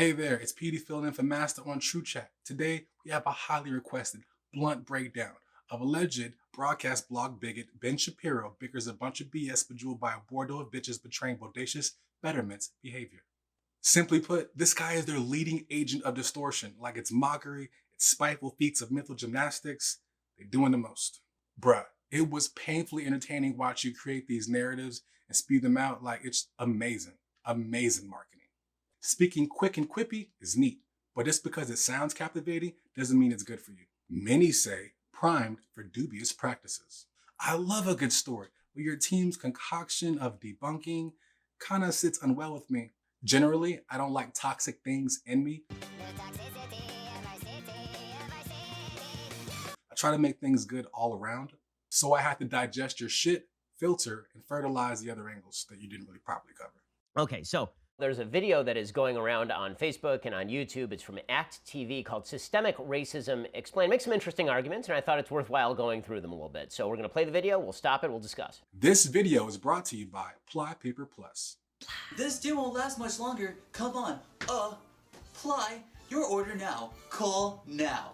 Hey there, it's PD filling in for Massa on TrueChat. Today, we have a highly requested, blunt breakdown of alleged broadcast blog bigot Ben Shapiro bickers a bunch of BS bejeweled by a Bordeaux of bitches betraying bodacious betterment's behavior. Simply put, this guy is their leading agent of distortion, like it's mockery, it's spiteful feats of mental gymnastics. They're doing the most. Bruh, it was painfully entertaining watch you create these narratives and spew them out like it's amazing. Amazing marketing. Speaking quick and quippy is neat, but just because it sounds captivating doesn't mean it's good for you. Many say primed for dubious practices. I love a good story, but your team's concoction of debunking kind of sits unwell with me. Generally, I don't like toxic things in me. I try to make things good all around, so I have to digest your shit, filter, and fertilize the other angles that you didn't really properly cover. Okay, so there's a video that is going around on Facebook and on YouTube. It's from Act TV called Systemic Racism Explained. Makes some interesting arguments, and I thought it's worthwhile going through them a little bit. So we're going to play the video, we'll stop it, we'll discuss. This video is brought to you by Ply Paper Plus. This deal won't last much longer. Come on. Ply your order now. Call now.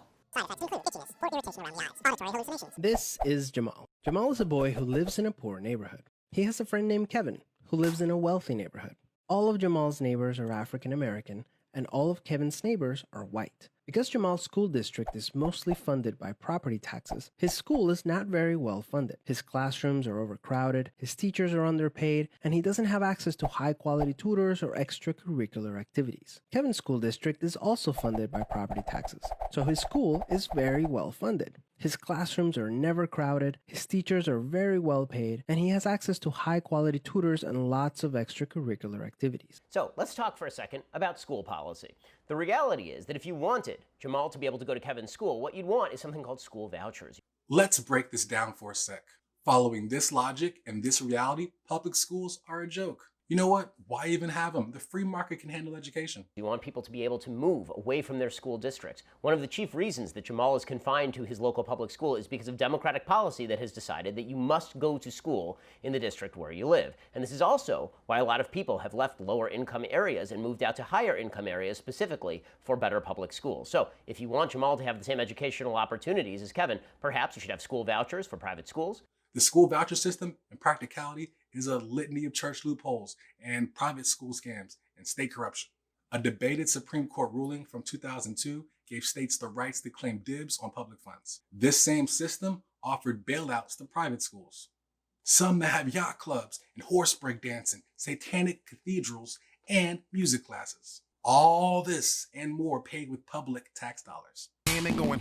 This is Jamal. Jamal is a boy who lives in a poor neighborhood. He has a friend named Kevin, who lives in a wealthy neighborhood. All of Jamal's neighbors are African American, and all of Kevin's neighbors are white. Because Jamal's school district is mostly funded by property taxes, his school is not very well funded. His classrooms are overcrowded, his teachers are underpaid, and he doesn't have access to high-quality tutors or extracurricular activities. Kevin's school district is also funded by property taxes, so his school is very well funded. His classrooms are never crowded, his teachers are very well paid, and he has access to high-quality tutors and lots of extracurricular activities. So let's talk for a second about school policy. The reality is that if you wanted Jamal to be able to go to Kevin's school, what you'd want is something called school vouchers. Let's break this down for a sec. Following this logic and this reality, public schools are a joke. You know what? Why even have them? The free market can handle education. You want people to be able to move away from their school districts. One of the chief reasons that Jamal is confined to his local public school is because of democratic policy that has decided that you must go to school in the district where you live. And this is also why a lot of people have left lower income areas and moved out to higher income areas specifically for better public schools. So if you want Jamal to have the same educational opportunities as Kevin, perhaps you should have school vouchers for private schools. The school voucher system, in practicality, is a litany of church loopholes and private school scams and state corruption. A debated Supreme Court ruling from 2002 gave states the rights to claim dibs on public funds. This same system offered bailouts to private schools. Some that have yacht clubs and horse break dancing, satanic cathedrals, and music classes. All this and more paid with public tax dollars. And they're going,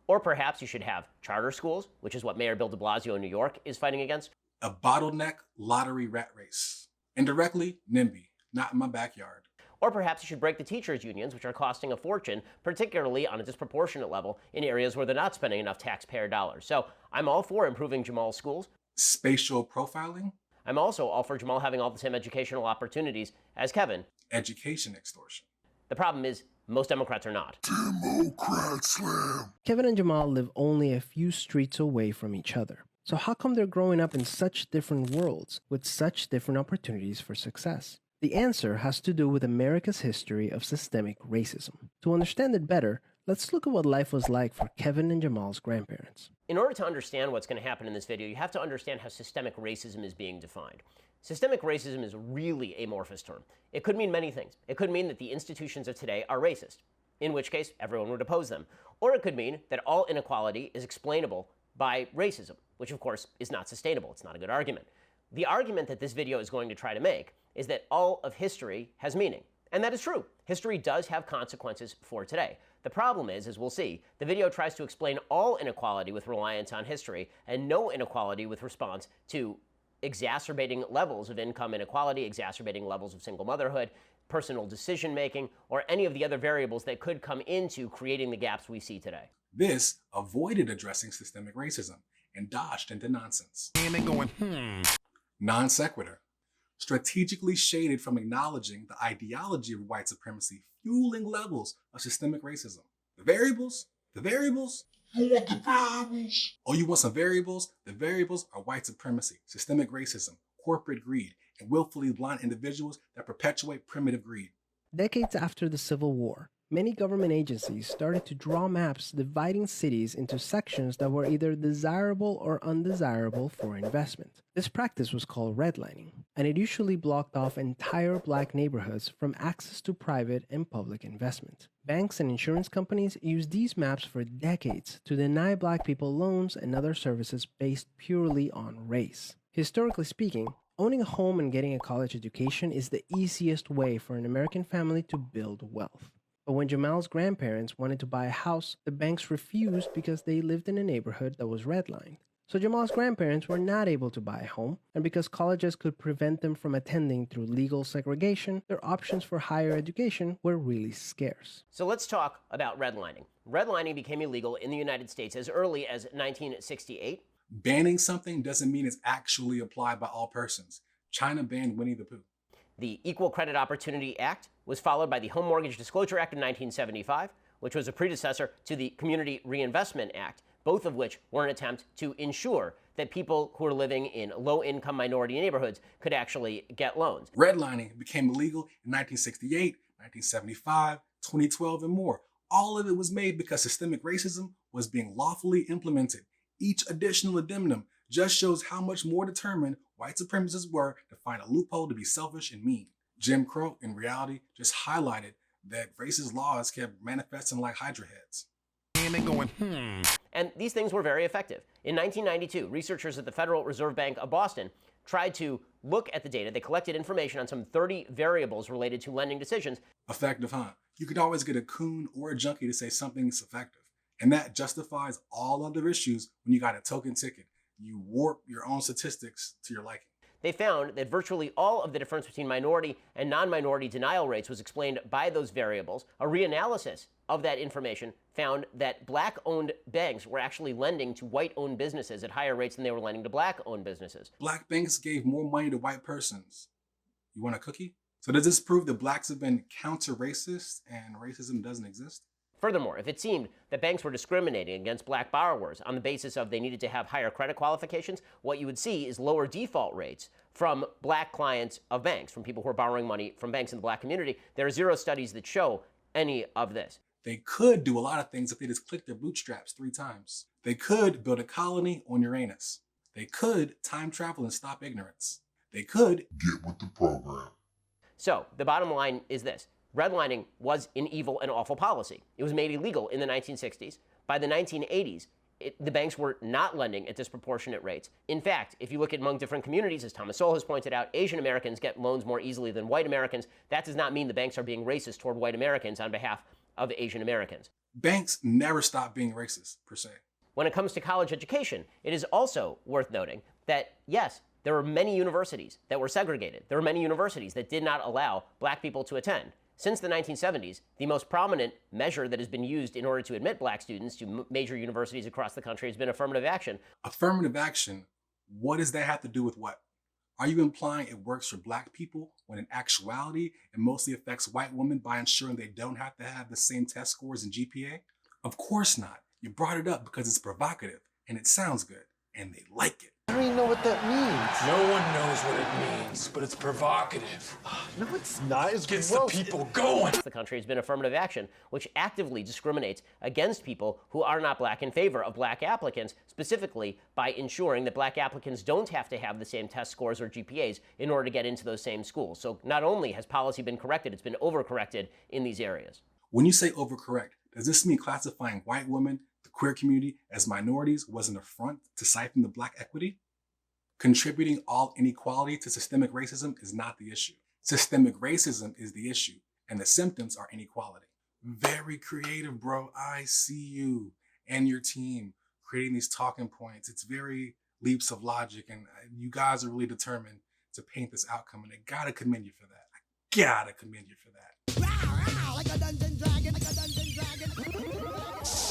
Or perhaps you should have charter schools, which is what Mayor Bill de Blasio in New York is fighting against. A bottleneck lottery rat race. Indirectly, NIMBY, not in my backyard. Or perhaps you should break the teachers' unions, which are costing a fortune, particularly on a disproportionate level in areas where they're not spending enough taxpayer dollars. So I'm all for improving Jamal's schools. Spatial profiling. I'm also all for Jamal having all the same educational opportunities as Kevin. Education extortion. The problem is, most Democrats are not. Democrat slam. Kevin and Jamal live only a few streets away from each other. So how come they're growing up in such different worlds with such different opportunities for success? The answer has to do with America's history of systemic racism. To understand it better, let's look at what life was like for Kevin and Jamal's grandparents. In order to understand what's going to happen in this video, you have to understand how systemic racism is being defined. Systemic racism is a really amorphous term. It could mean many things. It could mean that the institutions of today are racist, in which case everyone would oppose them. Or it could mean that all inequality is explainable by racism, which of course is not sustainable. It's not a good argument. The argument that this video is going to try to make is that all of history has meaning. And that is true. History does have consequences for today. The problem is, as we'll see, the video tries to explain all inequality with reliance on history and no inequality with response to exacerbating levels of income inequality, exacerbating levels of single motherhood, personal decision-making, or any of the other variables that could come into creating the gaps we see today. This avoided addressing systemic racism and dodged into nonsense. And they're going, Non sequitur. Strategically shaded from acknowledging the ideology of white supremacy fueling levels of systemic racism. The variables? The variables? You want the variables? Oh, you want some variables? The variables are white supremacy, systemic racism, corporate greed, and willfully blind individuals that perpetuate primitive greed. Decades after the Civil War, many government agencies started to draw maps dividing cities into sections that were either desirable or undesirable for investment. This practice was called redlining, and it usually blocked off entire black neighborhoods from access to private and public investment. Banks and insurance companies used these maps for decades to deny black people loans and other services based purely on race. Historically speaking, owning a home and getting a college education is the easiest way for an American family to build wealth. But when Jamal's grandparents wanted to buy a house, the banks refused because they lived in a neighborhood that was redlined. So Jamal's grandparents were not able to buy a home, and because colleges could prevent them from attending through legal segregation, their options for higher education were really scarce. So let's talk about redlining. Redlining became illegal in the United States as early as 1968. Banning something doesn't mean it's actually applied by all persons. China banned Winnie the Pooh. The Equal Credit Opportunity Act was followed by the Home Mortgage Disclosure Act of 1975, which was a predecessor to the Community Reinvestment Act, both of which were an attempt to ensure that people who are living in low-income minority neighborhoods could actually get loans. Redlining became illegal in 1968, 1975, 2012, and more. All of it was made because systemic racism was being lawfully implemented. Each additional addendum just shows how much more determined white supremacists were to find a loophole to be selfish and mean. Jim Crow, in reality, just highlighted that racist laws kept manifesting like hydra heads. And they going, And these things were very effective. In 1992, researchers at the Federal Reserve Bank of Boston tried to look at the data. They collected information on some 30 variables related to lending decisions. Effective, huh? You could always get a coon or a junkie to say something's effective. And that justifies all other issues when you got a token ticket. You warp your own statistics to your liking. They found that virtually all of the difference between minority and non-minority denial rates was explained by those variables. A reanalysis of that information found that black-owned banks were actually lending to white-owned businesses at higher rates than they were lending to black-owned businesses. Black banks gave more money to white persons. You want a cookie? So does this prove that blacks have been counter-racist and racism doesn't exist? Furthermore, if it seemed that banks were discriminating against black borrowers on the basis of they needed to have higher credit qualifications, what you would see is lower default rates from black clients of banks, from people who are borrowing money from banks in the black community. There are zero studies that show any of this. They could do a lot of things if they just clicked their bootstraps 3 times. They could build a colony on Uranus. They could time travel and stop ignorance. They could get with the program. So the bottom line is this. Redlining was an evil and awful policy. It was made illegal in the 1960s. By the 1980s, the banks were not lending at disproportionate rates. In fact, if you look at among different communities, as Thomas Sowell has pointed out, Asian Americans get loans more easily than white Americans. That does not mean the banks are being racist toward white Americans on behalf of Asian Americans. Banks never stop being racist, per se. When it comes to college education, it is also worth noting that, yes, there were many universities that were segregated. There were many universities that did not allow black people to attend. Since the 1970s, the most prominent measure that has been used in order to admit black students to major universities across the country has been affirmative action. Affirmative action, what does that have to do with what? Are you implying it works for black people when in actuality it mostly affects white women by ensuring they don't have to have the same test scores and GPA? Of course not. You brought it up because it's provocative and it sounds good and they like it. I don't even know what that means. No one knows what it means, but it's provocative. No, it's not. It's Gets gross. the people going. The country has been affirmative action, which actively discriminates against people who are not black in favor of black applicants, specifically by ensuring that black applicants don't have to have the same test scores or GPAs in order to get into those same schools. So not only has policy been corrected, it's been overcorrected in these areas. When you say overcorrect, does this mean classifying white women, the queer community, as minorities was an affront to siphon the black equity? Contributing all inequality to systemic racism is not the issue. Systemic racism is the issue, and the symptoms are inequality. Very creative, bro. I see you and your team creating these talking points. It's very leaps of logic, and you guys are really determined to paint this outcome, and I gotta commend you for that. I gotta commend you for that. Like a dungeon dragon, like a dungeon dragon.